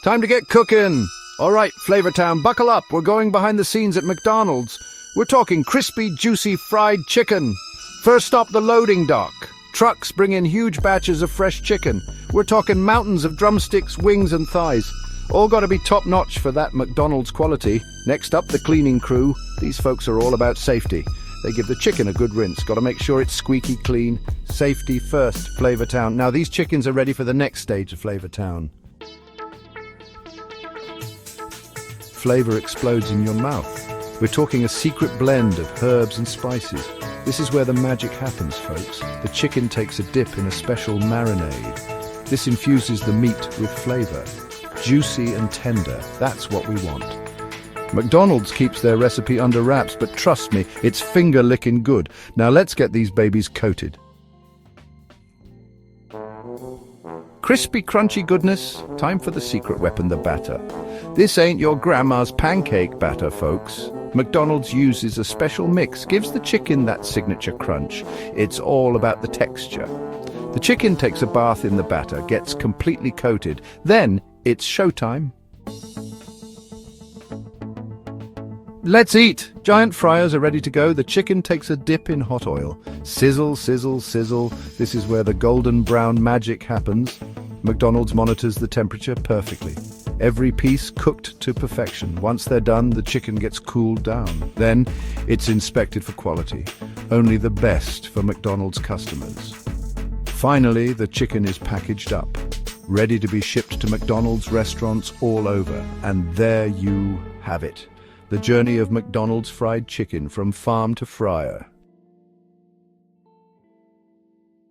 Time to get cooking. All right, Flavortown, buckle up. We're going behind the scenes at McDonald's. We're talking crispy, juicy fried chicken. First stop, the loading dock. Trucks bring in huge batches of fresh chicken. We're talking mountains of drumsticks, wings and thighs. All got to be top-notch for that McDonald's quality. Next up, the cleaning crew. These folks are all about safety. They give the chicken a good rinse. Got to make sure it's squeaky clean. Safety first, Flavortown. Now these chickens are ready for the next stage of Flavortown. Flavor explodes in your mouth. We're talking a secret blend of herbs and spices. This is where the magic happens, folks. The chicken takes a dip in a special marinade. This infuses the meat with flavor. Juicy and tender, that's what we want. McDonald's keeps their recipe under wraps, but trust me, it's finger-licking good. Now let's get these babies coated. Crispy, crunchy goodness. Time for the secret weapon, the batter. This ain't your grandma's pancake batter, folks. McDonald's uses a special mix, gives the chicken that signature crunch. It's all about the texture. The chicken takes a bath in the batter, gets completely coated. Then it's showtime. Let's eat! Giant fryers are ready to go. The chicken takes a dip in hot oil. Sizzle, sizzle, sizzle. This is where the golden brown magic happens. McDonald's monitors the temperature perfectly. Every piece cooked to perfection. Once they're done, the chicken gets cooled down. Then it's inspected for quality. Only the best for McDonald's customers. Finally, the chicken is packaged up, ready to be shipped to McDonald's restaurants all over. And there you have it. The journey of McDonald's fried chicken from farm to fryer.